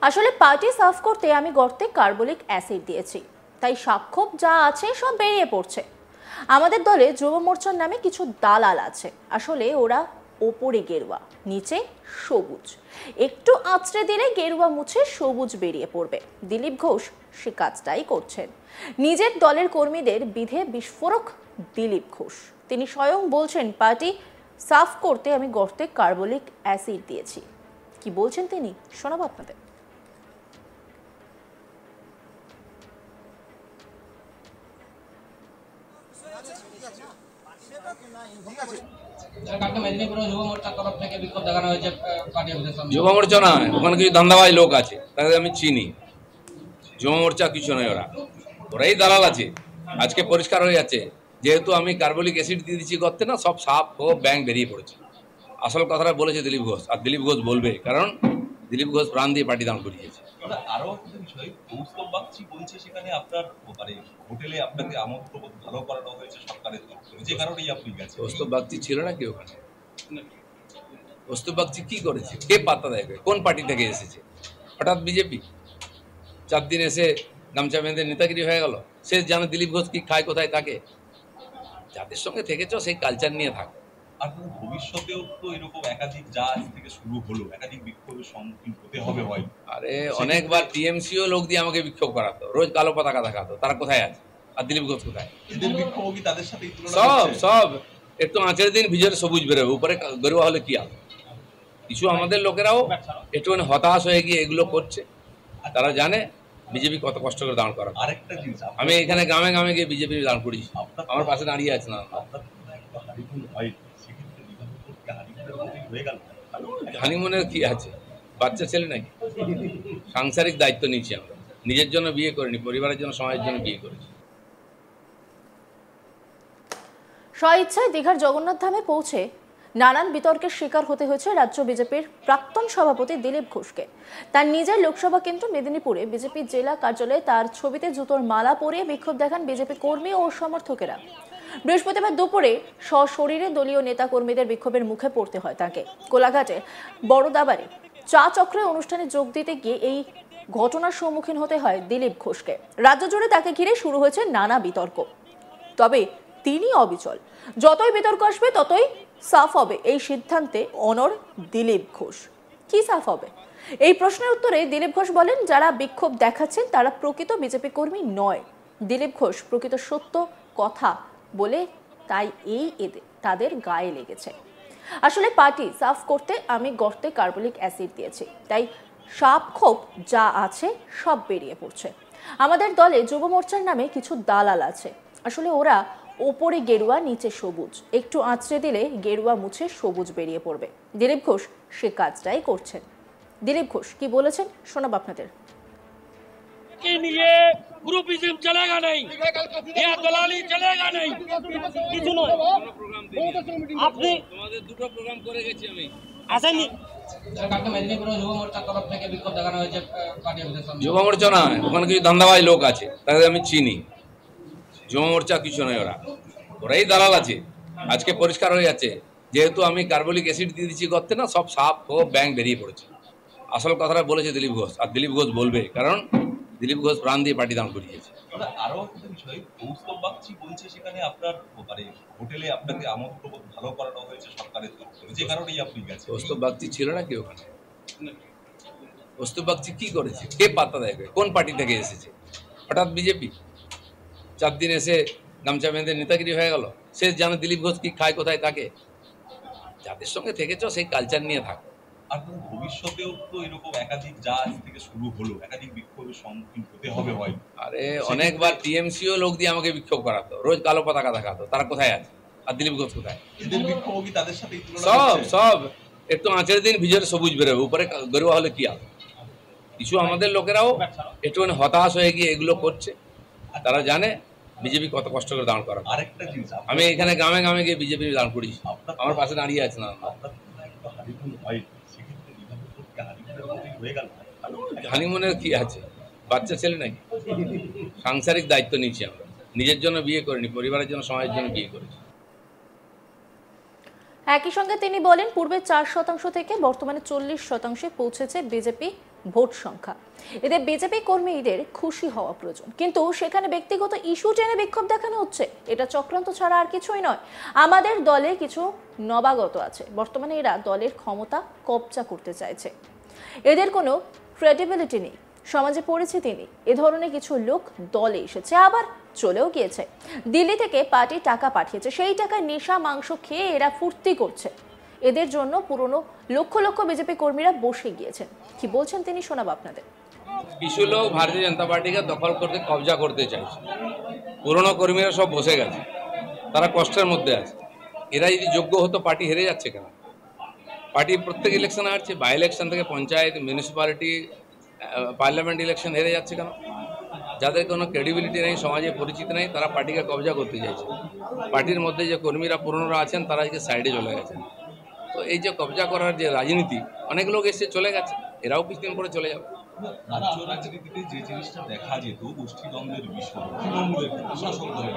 আসলে পার্টি সাফ করতে আমি গর্তে কার্বলিক অ্যাসিড দিয়েছি, তাই সাক্ষ্য যা আছে সব বেরিয়ে পড়ছে। আমাদের দলে যুব মোর্চার নামে কিছু দালাল আছে, আসলে ওরা ওপরে গেরুয়া নিচে সবুজ, একটু আঁচড়ে দিলে গেরুয়া মুছে সবুজ বেরিয়ে পড়বে। দিলীপ ঘোষ সে কাজটাই করছেন। নিজের দলের কর্মীদের বিধে বিস্ফোরক দিলীপ ঘোষ, তিনি স্বয়ং বলছেন পার্টি সাফ করতে আমি গর্তে কার্বলিক অ্যাসিড দিয়েছি। কি বলছেন তিনি, শোনাবো আপনাদের। যুব মোর্চা নয়, ওখানে কিছু ধান্দাবাজ লোক আছে, তাদের আমি চিনি। যুব মোর্চা কিছু নয়, ওরাই দালাল আছে। আজকে পরিষ্কার হয়ে যাচ্ছে, যেহেতু আমি কার্বলিক অ্যাসিড দিয়ে দিচ্ছি গর্তে, না সব সাপ ও ব্যাং বেরিয়ে পড়েছে। আসল কথাটা বলেছে দিলীপ ঘোষ, আর দিলীপ ঘোষ বলবে, কারণ দিলীপ ঘোষ প্রাণ দিয়ে পার্টি দান করিয়েছে। আরো একটা বিষয়, কৌস্তব বাগচি বলছে সেখানে আপনার মানে হোটেলে আপনাকে আমন্ত্রণ ভালো করানো হয়েছে সরকারের তরফ থেকে, যে কারণেই আপনি গেছেন। কৌস্তব বাগচি ছিল না কি ওখানে? কৌস্তব বাগচি কি করেছে? কে পাত্তা দেয়? কোন পার্টি থেকে এসেছে? হঠাৎ বিজেপি 4 দিন এসে গামছা বেঁধে নেতাগিরি হয়ে গেল। সে জানে দিলীপ ঘোষ কি খায়, কোথায় থাকে। যাদের সঙ্গে থেকেছ সেই কালচার নিয়ে থাক। আর ভবিষ্যতেও তো এরকম একাধিক যা আজ থেকে শুরু হলো, একাধিক বিক্ষোভের সম্মুখীন হতে হবে হয়। আরে অনেকবার টিএমসিও লোক দিয়ে আমাকে বিক্ষোভ করাতো, রোজ কালো পতাকা দেখাতো। তারা কোথায় আছে? আর দিলীপ ঘোষ কোথায়? এদের বিক্ষোভ কি তাদের সাথে সব একটু আঁচের দিন ভিজের সবুজ বেরোবে, উপরে গরুয়া হলে কি হবে? কিছু আমাদের লোকেরাও একটুখানি হতাশ হয়ে গিয়ে এগুলো করছে। তারা জানে বিজেপি কত কষ্ট করে দাঁড় করা। আরেকটা জিনিস, আমি এখানে গ্রামে গ্রামে গিয়ে বিজেপি দাঁড় করিয়েছি, আমার পাশে দাঁড়িয়ে আছে না। হানিমুনের কি আছে? বাচ্চা ছেলে নাকি? সাংসারিক দায়িত্ব নিয়েছি আমরা, নিজের জন্য বিয়ে করিনি, পরিবারের জন্য, সমাজের জন্য বিয়ে করেছি। স্বইচ্ছায় দীঘার জগন্নাথ ধামে পৌঁছে নানান বিতর্কের শিকার হতে হয়েছে রাজ্য বিজেপির প্রাক্তন সভাপতি দিলীপ ঘোষকে। তার নিজের লোকসভা কেন্দ্র মেদিনীপুরে বিজেপির জেলা কার্যালয়ে তার ছবিতে জুতোর মালা পরিয়ে বিক্ষোভ দেখান বিজেপি কর্মী ও সমর্থকেরা। বৃহস্পতিবার দুপুরে সশরীরে দলীয় নেতা কর্মীদের বিক্ষোভের মুখে পড়তে হয় তাকে। কোলাঘাটে বড়দাবারে চা চক্রে অনুষ্ঠানে যোগ দিতে গিয়ে এই ঘটনার সম্মুখীন হতে হয় দিলীপ ঘোষকে। রাজ্য জুড়ে তাকে ঘিরে শুরু হয়েছে নানা বিতর্ক, তবে তিনি অবিচল। যতই বিতর্ক আসবে ততই সাফ হবে এই সিদ্ধান্তে অনড় দিলীপ ঘোষ। কি সাফ হবে? এই প্রশ্নের উত্তরে দিলীপ ঘোষ বলেন, যারা বিক্ষোভ দেখাচ্ছেন তারা প্রকৃত বিজেপি কর্মী নয়। দিলীপ ঘোষ প্রকৃত সত্য কথা বলে, তাই এই তাদের গায়ে লেগেছে। আসলে পার্টি সাফ করতে আমি গর্তে কার্বলিক অ্যাসিড দিয়েছি, তাই সাক্ষ্য যা আছে সব বেরিয়ে পড়ছে। আমাদের দলে যুব মোর্চার নামে কিছু দালাল আছে, আসলে ওরা ওপরে গেরুয়া নিচে সবুজ, একটু আঁচড়ে দিলে গেরুয়া মুছে সবুজ বেরিয়ে পড়বে। দিলীপ ঘোষ সে কাজটাই করছেন। দিলীপ ঘোষ কি বলেছেন, শোনাবো আপনাদের। ग्रुपिज्म चलेगा नहीं, यह दलाली चलेगा नहीं, কিছু নয়। আপনি তোমাদের দুটো প্রোগ্রাম করে গেছি আমি, আসেননি। যুব মোর্চা নয়, ওখানে কিছু ধান্দাবাজ লোক আছে, তাদের আমি চিনি। যুব মোর্চা কিছু নয়, ওরাই দালাল আছে। আজকে পরিষ্কার হয়ে যাচ্ছে, যেহেতু আমি কার্বলিক অ্যাসিড দিয়ে দিচ্ছি গর্তে, না সব সাপ ও ব্যাং বেরিয়ে পড়েছে। আসল কথাটা বলেছে দিলীপ ঘোষ, আর দিলীপ ঘোষ বলবে, কারণ দিলীপ ঘোষ প্রাণ দিয়ে পার্টি দান করিয়েছে। আরো একটা বিষয়, কৌস্তব বাগচি বলছে সেখানে আপনার মানে হোটেলে আপনাকে আমন্ত্রণ ভালো করানো হয়েছে সরকারের তরফ থেকে, যে কারণেই আপনি গেছেন। কৌস্তব বাগচি ছিল না কি ওখানে? কৌস্তব বাগচি কি করেছে? কে পাত্তা দেয়? কোন পার্টি থেকে এসেছে? হঠাৎ বিজেপি 4 দিন এসে গামছা বেঁধে নেতাগিরি হয়ে গেল। সে জানে দিলীপ ঘোষ কি খায়, কোথায় থাকে। যাদের সঙ্গে থেকেছ সেই কালচার নিয়ে থাক। আর ভবিষ্যতেও তো এরকম একাধিক যা আজ থেকে শুরু হলো, একাধিক বিক্ষোভের সম্মুখীন হতে হবে হয়। আরে অনেকবার টিএমসিও লোক দিয়ে আমাকে বিক্ষোভ করাতো, রোজ কালো পতাকা দেখাতো। তারা কোথায় আছে? আর দিলীপ ঘোষ কোথায়? এদের বিক্ষোভ কি তাদের সাথে সব একটু আঁচের দিন ভিজের সবুজ বেরোবে, উপরে গরুয়া হলে কি হবে? কিছু আমাদের লোকেরাও একটুখানি হতাশ হয়ে গিয়ে এগুলো করছে। তারা জানে বিজেপি কত কষ্ট করে দাঁড় করা। আরেকটা জিনিস, আমি এখানে গ্রামে গ্রামে গিয়ে বিজেপি দাঁড় করিয়েছি, আমার পাশে দাঁড়িয়ে আছে না। হানিমুনের কি আছে? বাচ্চা ছেলে নাকি? সাংসারিক দায়িত্ব নিয়েছি আমরা, নিজের জন্য বিয়ে করিনি, পরিবারের জন্য, সমাজের জন্য বিয়ে করেছি। একই সঙ্গে তিনি বলেন পূর্বে 4% থেকে বর্তমানে 40% পৌঁছেছে বিজেপি ভোট সংখ্যা। এতে বিজেপি কর্মীদের খুশি হওয়া প্রয়োজন, কিন্তু সেখানে ব্যক্তিগত ইস্যু টেনে বিক্ষোভ দেখানো হচ্ছে। এটা চক্রান্ত ছাড়া আর কিছুই নয়। আমাদের দলে কিছু নবাগত আছে, বর্তমানে এরা দলের ক্ষমতা কবজা করতে চাইছে। এদের কোনো ক্রেডিবিলিটি নেই, সমাজে পরিচিতি নেই। এ ধরনের কিছু লোক দলে এসেছে, আবার চলেও গিয়েছে। দিল্লি থেকে পার্টি টাকা পাঠিয়েছে, সেই টাকায় নেশা মাংস খেয়ে এরা ফুর্তি করছে। এদের জন্য পুরনো লক্ষ লক্ষ বিজেপি কর্মীরা বসে গিয়েছেন। কি বলছেন তিনি শোনাবো আপনাদের। কিছু লোক ভারতীয় জনতা পার্টিকে দখল করতে কবজা করতে চাইছে। পুরনো কর্মীরা সব বসে গেছে, তারা কষ্টের মধ্যে আছে। এরা যদি যোগ্য হতো পার্টি হেরে যাচ্ছে কেন? পার্টি প্রত্যেক ইলেকশন হারছে, বাই ইলেকশন থেকে পঞ্চায়েত, মিউনিসিপ্যালিটি, পার্লামেন্ট ইলেকশন হেরে যাচ্ছে কেন? যাদের কোনো ক্রেডিবিলিটি নেই, সমাজে পরিচিতি নেই, তারা পার্টিকে কবজা করতে চাইছে। পার্টির মধ্যে যে কর্মীরা পুরনোরা আছেন তারা আজকে সাইডে চলে গেছেন। তো এই যে কবজা করার যে রাজনীতি, অনেক লোক এসে চলে গেছে, এরাও কিছুদিন পরে চলে যাবে। রাজ্য রাজনীতিতে যে জিনিসটা দেখা যেত গোষ্ঠীদ্বন্দ্বের বিষয়, তৃণমূলের শাসক দলের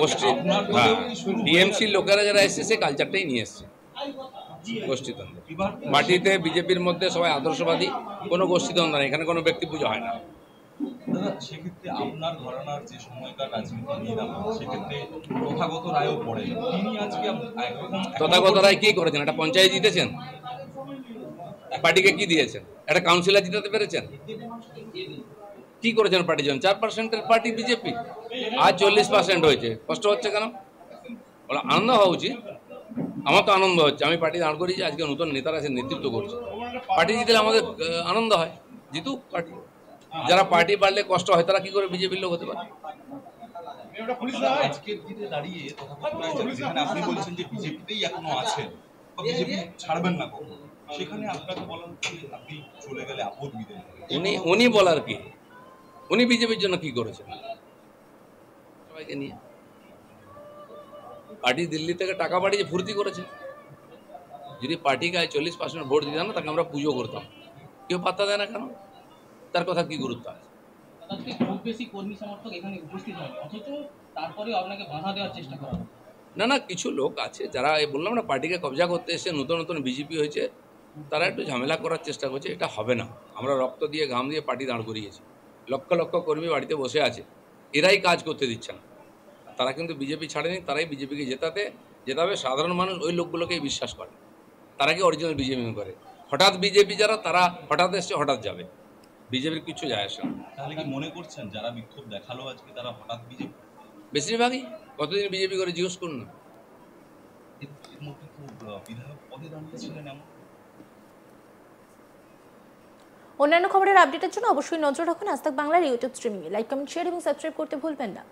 গোষ্ঠী, হ্যাঁ, টিএমসির লোকেরা যারা এসছে সে কালচারটাই নিয়ে এসছে গোষ্ঠীদ্বন্দ্ব। পার্টিতে বিজেপির মধ্যে সবাই আদর্শবাদী, কোনো গোষ্ঠীদ্বন্দ্ব নেই, এখানে কোনো ব্যক্তি পুজো হয় না। দাদা, সেক্ষেত্রে আপনার ঘরানার যে সময়কার রাজনীতি নিয়ে দাঁড়ানো, সেক্ষেত্রে তথাগত রায়ও পড়েন। তিনি আজকে একরকম তথাগত রায় কি করেছেন? একটা পঞ্চায়েত জিতেছেন, পার্টিকে কি দিয়েছেন? একটা কাউন্সিলর জিতাতে পেরেছেন? কি করেছেন পার্টির জন্য? 4%-এর পার্টি বিজেপি, আজ 40% হয়েছে। কষ্ট হচ্ছে কেন? বলে আনন্দ হওয়া উচিত। আমার তো আনন্দ হচ্ছে, আমি পার্টি দাঁড় করিয়েছি, আজকে নতুন নেতারা এসে নেতৃত্ব করছে। পার্টি জিতলে আমাদের আনন্দ হয়, জিতুক পার্টি। যারা পার্টি বাড়লে কষ্ট হয় তারা কি করে বিজেপির লোক হতে পারে? আজকের দিনে দাঁড়িয়ে তথাগত রায় যেখানে আপনি বলছেন যে বিজেপিতেই এখনো আছেন বা বিজেপি ছাড়বেন না কখনো, সেখানে আপনাকে বলা হচ্ছে আপনি চলে গেলে আপদ বিদায়। উনি বলার কি? উনি বিজেপির জন্য কি করেছেন? সবাইকে নিয়ে পার্টি দিল্লি থেকে টাকা পাঠিয়ে ফুর্তি করেছে। যদি পার্টিকে 40% ভোট দিতাম না, তাকে আমরা পুজো করতাম। কেউ পাত্তা দেয় না কেন? তার কথা কি গুরুত্ব আছে? খুব বেশি কর্মী সমর্থক এখানে উপস্থিত হয়, অথচ তারপরেও আপনাকে বাধা দেওয়ার চেষ্টা করা হয়। না, কিছু লোক আছে যারা বললাম না, পার্টিকে কবজা করতে এসে নতুন নতুন বিজেপি হয়েছে, তারা একটু ঝামেলা করার চেষ্টা করছে। এটা হবে না। আমরা রক্ত দিয়ে ঘাম দিয়ে পার্টি দাঁড় করিয়েছি, লক্ষ লক্ষ কর্মী বাড়িতে বসে আছে, এরাই কাজ করতে দিচ্ছে না। তারা কিন্তু বিজেপি ছাড়েনি, তারাই বিজেপিকে জেতাবে। সাধারণ মানুষ ওই লোকগুলোকেই বিশ্বাস করে, তারা কি অরিজিনাল বিজেপি করে। হঠাৎ বিজেপি যারা, তারা হঠাৎ এসছে হঠাৎ যাবে, বিজেপির কিছু যায় আসে না। তাহলে কি মনে করছেন যারা বিক্ষোভ দেখালো আজকে তারা হঠাৎ বিজেপি? বেশিরভাগই কতদিন বিজেপি করে জিজ্ঞেস করুন না। এর মধ্যে তো বিধায়ক পদে দাঁড়িয়েছিলেন এমন। অন্যান্য খবরের আপডেটের জন্য অবশ্যই নজর রাখুন আজ তাক বাংলার ইউটিউব স্ট্রিমিংয়ে। লাইক, কমেন্ট, শেয়ার এবং সাবস্ক্রাইব করতে ভুলবেন না।